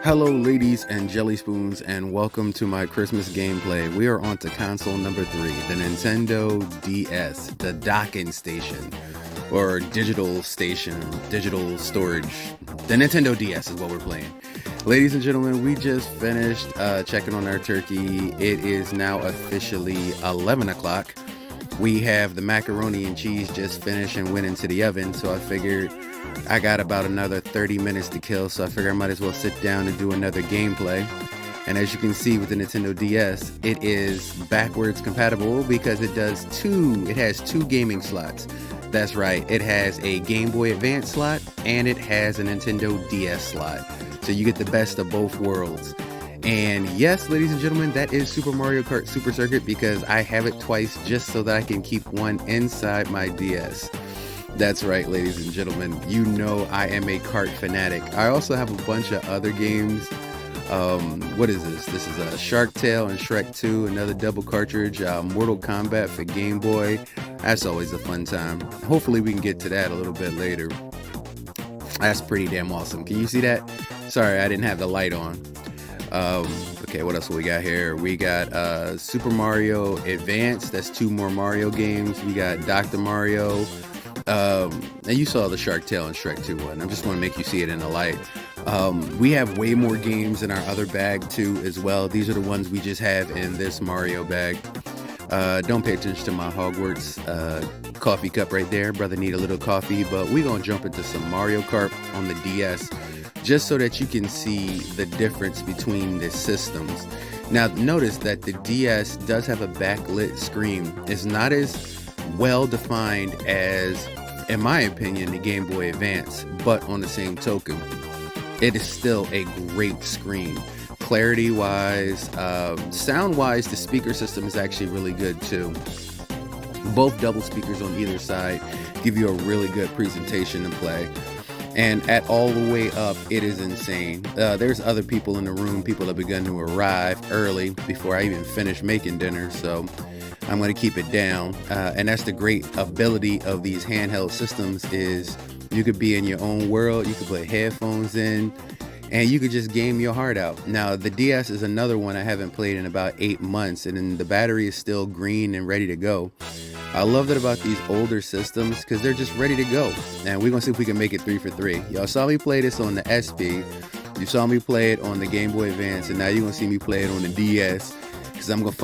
Hello ladies and jelly spoons, and welcome to my Christmas gameplay. We are on to console number 3, the Nintendo DS, the docking station, or digital station, digital storage. The Nintendo DS is what we're playing. Ladies and gentlemen, we just finished checking on our turkey. It is now officially 11 o'clock. We have the macaroni and cheese just finished and went into the oven, so I figured I got about another 30 minutes to kill, so I figured I might as well sit down and do another gameplay. And as you can see with the Nintendo DS, it is backwards compatible because it has two gaming slots. That's right, it has a Game Boy Advance slot and it has a Nintendo DS slot. So you get the best of both worlds. And yes, ladies and gentlemen, that is Super Mario Kart Super Circuit because I have it twice just so that I can keep one inside my DS. That's right, ladies and gentlemen, you know I am a kart fanatic. I also have a bunch of other games. What is this? This is a Shark Tale and Shrek 2, another double cartridge, Mortal Kombat for Game Boy. That's always a fun time. Hopefully we can get to that a little bit later. That's pretty damn awesome. Can you see that? Sorry, I didn't have the light on. Okay, what else we got here? We got Super Mario Advance. That's 2 more Mario games. We got Dr. Mario. And you saw the Shark Tale and Shrek 2 one. I just want to make you see it in the light. We have way more games in our other bag too as well. These are the ones we just have in this Mario bag. Don't pay attention to my Hogwarts coffee cup right there. Brother need a little coffee, but we're going to jump into some Mario Kart on the DS just so that you can see the difference between the systems. Now notice that the DS does have a backlit screen. It's not as well defined as, in my opinion, the Game Boy Advance, but on the same token, it is still a great screen. Clarity wise, sound wise, the speaker system is actually really good too. Both double speakers on either side give you a really good presentation to play. And at all the way up, it is insane. There's other people in the room. People have begun to arrive early before I even finish making dinner, so I'm going to keep it down. And that's the great ability of these handheld systems is you could be in your own world. You could put headphones in and you could just game your heart out. Now, the DS is another one I haven't played in about 8 months, and then the battery is still green and ready to go. I love that about these older systems because they're just ready to go. And we're going to see if we can make it 3 for 3. Y'all saw me play this on the SP. You saw me play it on the Game Boy Advance, and now you're going to see me play it on the DS. Because I'm going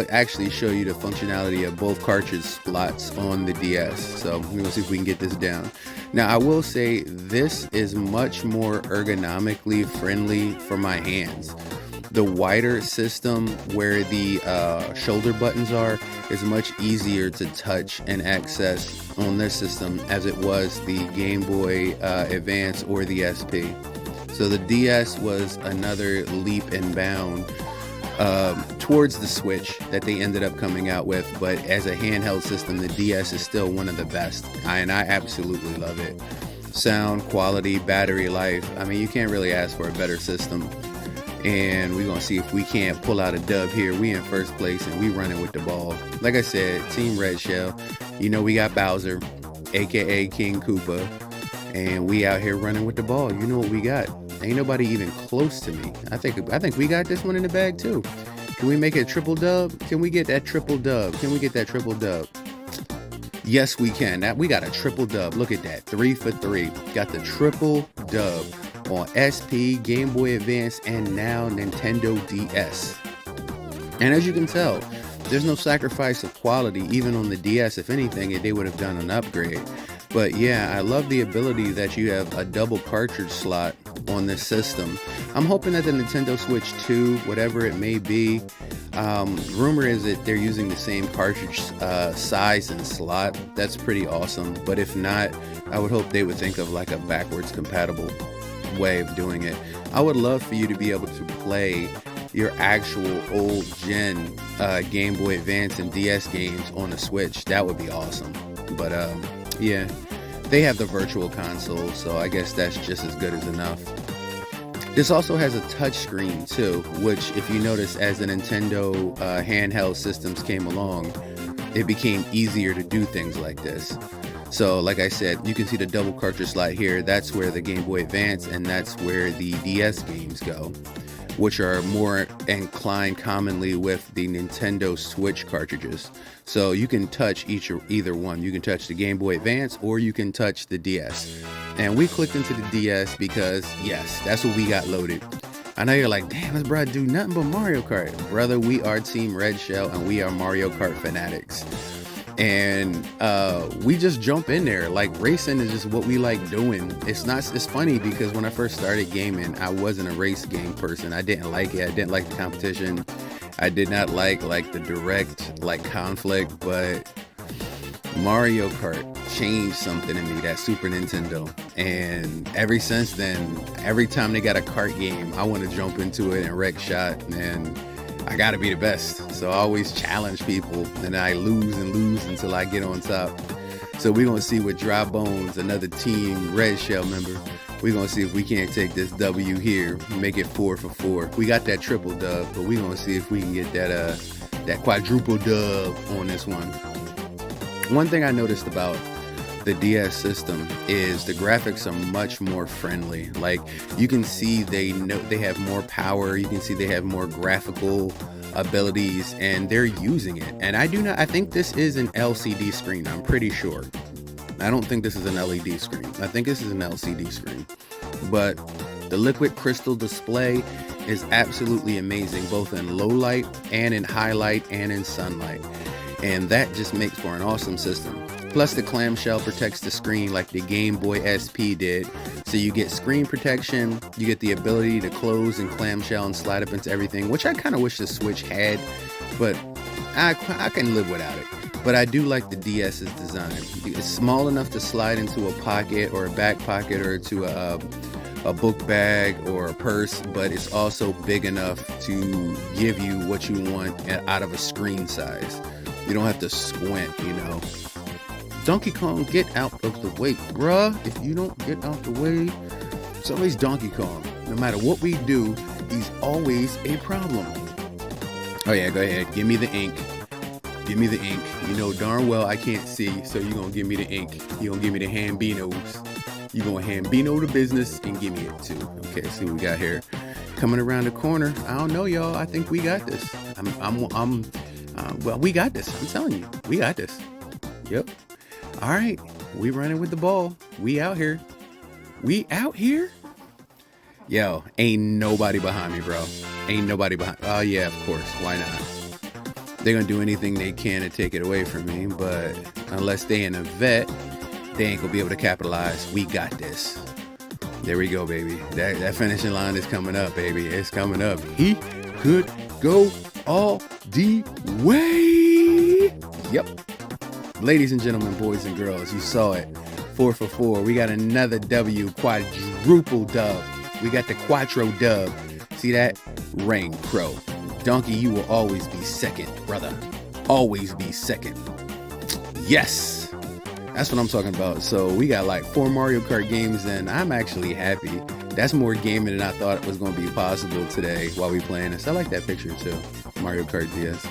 to actually show you the functionality of both cartridge slots on the DS. So we're going to see if we can get this down. Now, I will say this is much more ergonomically friendly for my hands. The wider system where the shoulder buttons are is much easier to touch and access on this system as it was the Game Boy Advance or the SP. So the DS was another leap and bound towards the Switch that they ended up coming out with, but as a handheld system, the DS is still one of the best, and I absolutely love it. Sound, quality, battery life, I mean, you can't really ask for a better system. And we're gonna see if we can't pull out a dub here. We in first place and we running with the ball. Like I said, Team Red Shell, you know we got Bowser, aka King Koopa, and we out here running with the ball. You know what we got. Ain't nobody even close to me. I think we got this one in the bag too. Can we make it a triple dub? Can we get that triple dub? Can we get that triple dub? Yes, we can. We got a triple dub. Look at that. 3 for 3. Got the triple dub on SP, Game Boy Advance, and now Nintendo DS. And as you can tell, there's no sacrifice of quality even on the DS. If anything, they would have done an upgrade. But yeah, I love the ability that you have a double cartridge slot on this system. I'm hoping that the Nintendo Switch 2, whatever it may be, rumor is that they're using the same cartridge size and slot. That's pretty awesome. But if not, I would hope they would think of like a backwards compatible way of doing it. I would love for you to be able to play your actual old gen Game Boy Advance and DS games on the Switch. That would be awesome. But yeah, they have the virtual console, so I guess that's just as good as enough. This also has a touch screen too, which if you notice, as the Nintendo handheld systems came along, it became easier to do things like this. So like I said, you can see the double cartridge slot here. That's where the Game Boy Advance and that's where the DS games go, which are more inclined commonly with the Nintendo Switch cartridges. So you can touch either one. You can touch the Game Boy Advance or you can touch the DS. And we clicked into the DS because yes, that's what we got loaded. I know you're like, damn, this brother do nothing but Mario Kart. Brother, we are Team Red Shell and we are Mario Kart fanatics. And we just jump in there. Like, racing is just what we like doing. It's funny because when I first started gaming, I wasn't a race game person. I didn't like it. I didn't like the competition. I did not like the direct conflict, but Mario Kart changed something in me, that Super Nintendo. And ever since then, every time they got a kart game, I want to jump into it and wreck shot, and I gotta be the best. So I always challenge people and I lose and lose until I get on top. So we're gonna see with Dry Bones, another Team Red Shell member, we're gonna see if we can't take this W here, make it 4 for 4. We got that triple dub, but we're gonna see if we can get that quadruple dub on this one. One thing I noticed about the DS system is the graphics are much more friendly. Like, you can see they have more power, you can see they have more graphical abilities, and they're using it. And I think this is an LCD screen, I'm pretty sure. I don't think this is an LED screen. I think this is an LCD screen. But the liquid crystal display is absolutely amazing, both in low light and in high light and in sunlight. And that just makes for an awesome system. Plus the clamshell protects the screen like the Game Boy SP did. So you get screen protection, you get the ability to close and clamshell and slide up into everything, which I kind of wish the Switch had, but I can live without it. But I do like the DS's design. It's small enough to slide into a pocket or a back pocket or to a book bag or a purse, but it's also big enough to give you what you want out of a screen size. You don't have to squint, you know. Donkey Kong, get out of the way, bruh. If you don't get out the way, it's always Donkey Kong. No matter what we do, he's always a problem. Oh yeah, go ahead. Give me the ink. Give me the ink. You know darn well I can't see, so you're gonna give me the ink. You're gonna give me the Hambinos. You're gonna Hambino the business and give me it too. Okay, see what we got here. Coming around the corner. I don't know, y'all. I think we got this. Well, we got this. I'm telling you, we got this. Yep. All right, we running with the ball. We out here. We out here. Yo, ain't nobody behind me, bro. Ain't nobody behind. Oh yeah, of course. Why not? They're gonna do anything they can to take it away from me, but unless they in a vet, they ain't gonna be able to capitalize. We got this. There we go, baby. That finishing line is coming up, baby. It's coming up. He could go all the way. Yep. Ladies and gentlemen, boys and girls, you saw it. 4 for 4. We got another W, quadruple dub. We got the quattro dub. See that? Rain Crow. Donkey, you will always be second, brother. Always be second. Yes. That's what I'm talking about. So we got like 4 Mario Kart games and I'm actually happy. That's more gaming than I thought it was going to be possible today while we playing this. I like that picture too. Mario Kart DS.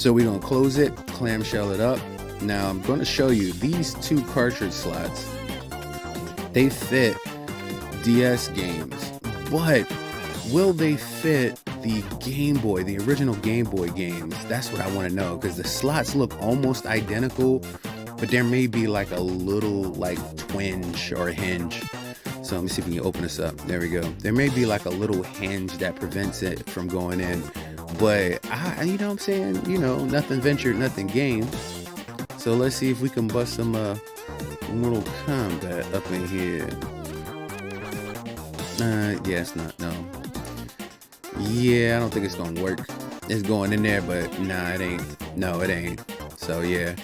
So we're going to close it, clamshell it up. Now I'm going to show you these 2 cartridge slots. They fit DS games, but will they fit the Game Boy, the original Game Boy games? That's what I want to know, because the slots look almost identical, but there may be like a little like twinge or hinge. So let me see if we can open this up. There we go. There may be like a little hinge that prevents it from going in, but you know what I'm saying? You know, nothing ventured, nothing gained. So let's see if we can bust some Mortal Kombat up in here. Yeah, it's not, no. Yeah, I don't think it's gonna work. It's going in there, but nah, it ain't. No, it ain't. So yeah,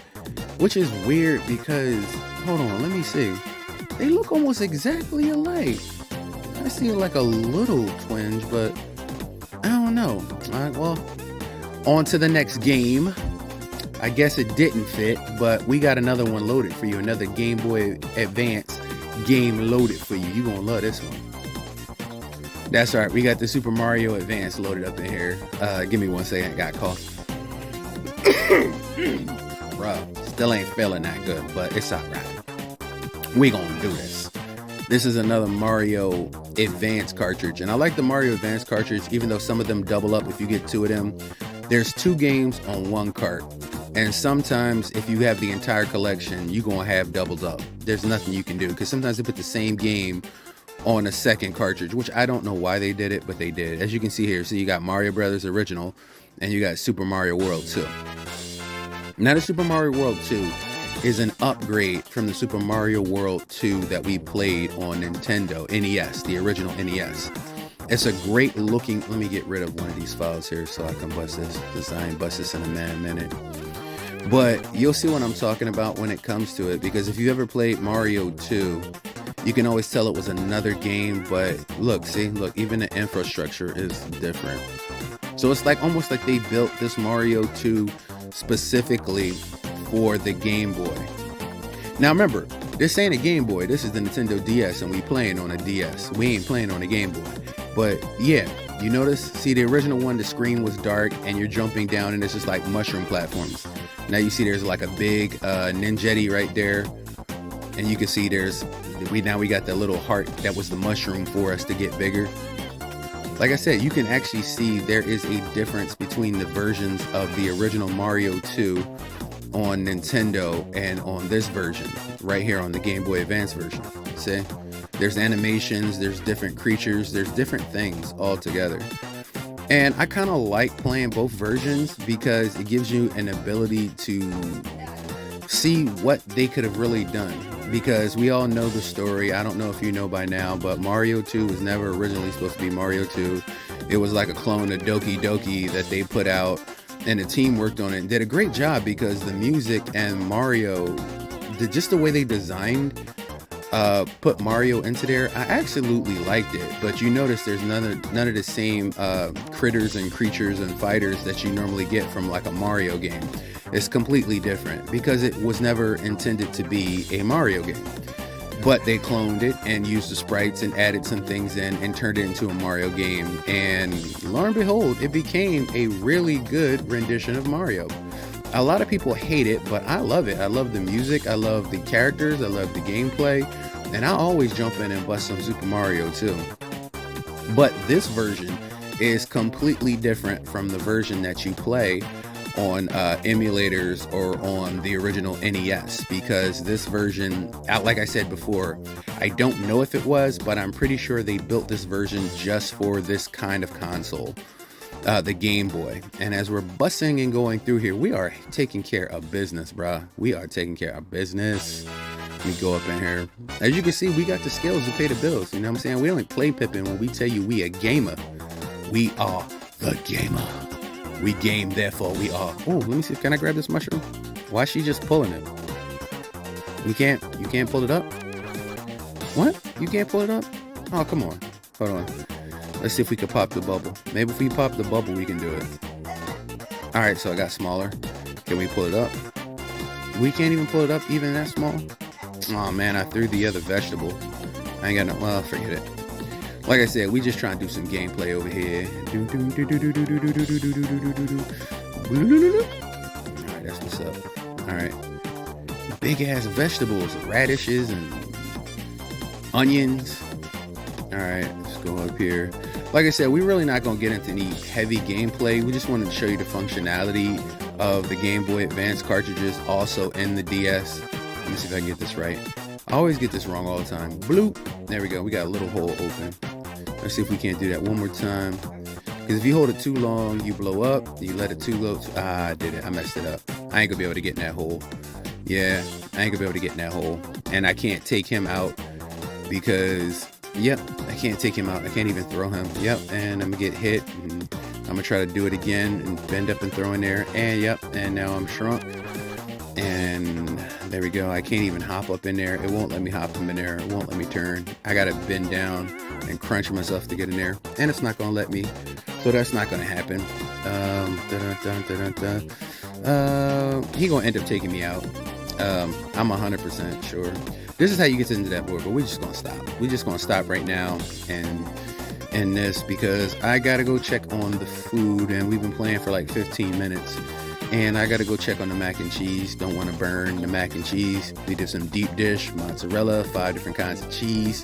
which is weird because, hold on, let me see. They look almost exactly alike. I see like a little twinge, but I don't know. All right, well, on to the next game. I guess it didn't fit, but we got another one loaded for you. Another Game Boy Advance game loaded for you. You're gonna love this one. That's right. We got the Super Mario Advance loaded up in here. Give me 1 second. I got cough. Bruh, still ain't feeling that good, but it's all right. We gonna do this. This is another Mario Advance cartridge, and I like the Mario Advance cartridge, even though some of them double up if you get 2 of them. There's 2 games on 1 cart, and sometimes if you have the entire collection, you're gonna have doubles up. There's nothing you can do, because sometimes they put the same game on a second cartridge, which I don't know why they did it, but they did. As you can see here, so you got Mario Brothers Original, and you got Super Mario World 2. Now the Super Mario World 2 is an upgrade from the Super Mario World 2 that we played on Nintendo NES, the original NES. It's a great looking, let me get rid of one of these files here so I can bust this, because I ain't bust this in a minute. But you'll see what I'm talking about when it comes to it, because if you ever played Mario 2, you can always tell it was another game, but look, even the infrastructure is different. So it's like almost like they built this Mario 2 specifically for the Game Boy. Now remember, this ain't a Game Boy, this is the Nintendo DS, and we playing on a DS. We ain't playing on a Game Boy. But yeah, you notice, see the original one, the screen was dark and you're jumping down and it's just like mushroom platforms. Now you see there's like a big ninjetti right there, and you can see we got that little heart that was the mushroom for us to get bigger. Like I said, you can actually see there is a difference between the versions of the original Mario 2 on Nintendo and on this version right here on the Game Boy Advance version. See, there's animations, there's different creatures, there's different things all together. And I kind of like playing both versions because it gives you an ability to see what they could have really done, because we all know the story. I don't know if you know by now, but Mario 2 was never originally supposed to be Mario 2. It was like a clone of Doki Doki that they put out, and the team worked on it and did a great job, because the music and Mario, just the way they designed, put Mario into there, I absolutely liked it. But you notice there's none of the same critters and creatures and fighters that you normally get from like a Mario game. It's completely different because it was never intended to be a Mario game. But they cloned it and used the sprites and added some things in and turned it into a Mario game. And lo and behold, it became a really good rendition of Mario. A lot of people hate it, but I love it. I love the music, I love the characters, I love the gameplay, and I always jump in and bust some Super Mario too. But this version is completely different from the version that you play on emulators or on the original NES, because this version, like I said before, I don't know if it was, but I'm pretty sure they built this version just for this kind of console, the Game Boy. And as we're bussing and going through here, we are taking care of business, bruh. We are taking care of business. Let me go up in here. As you can see, we got the skills to pay the bills. You know what I'm saying? We don't play pippin' when we tell you we a gamer. We are the gamer. We game, therefore we are. Oh, let me see. Can I grab this mushroom? Why is she just pulling it? You can't pull it up? What? You can't pull it up? Oh, come on. Hold on. Let's see if we can pop the bubble. Maybe if we pop the bubble, we can do it. All right, so I got smaller. Can we pull it up? We can't even pull it up even that small? Oh man, I threw the other vegetable. I ain't got no, well, forget it. Like I said, we just trying to do some gameplay over here. Alright, that's what's up. Alright. Big ass vegetables, radishes and onions. Alright, let's go up here. Like I said, we're really not going to get into any heavy gameplay. We just wanted to show you the functionality of the Game Boy Advance cartridges also in the DS. Let me see if I can get this right. I always get this wrong all the time. Bloop. There we go. We got a little hole open. Let's see if we can't do that one more time. Because if you hold it too long, you blow up. You let it too low. I did it. I messed it up. I ain't going to be able to get in that hole. Yeah, I ain't going to be able to get in that hole. And I can't take him out because, yep, I can't take him out. I can't even throw him. Yep, and I'm going to get hit. And I'm going to try to do it again and bend up and throw in there. And yep, and now I'm shrunk. And there we go. I can't even hop up in there. It won't let me hop in there. It won't let me turn. I gotta bend down and crunch myself to get in there, and it's not gonna let me. So that's not gonna happen. He gonna end up taking me out. I'm 100% sure. This is how you get into that board, but we're just gonna stop. We're just gonna stop right now and end this because I gotta go check on the food, and we've been playing for like 15 minutes. And I gotta go check on the mac and cheese. Don't want to burn the mac and cheese. We did some deep dish, mozzarella, 5 different kinds of cheese.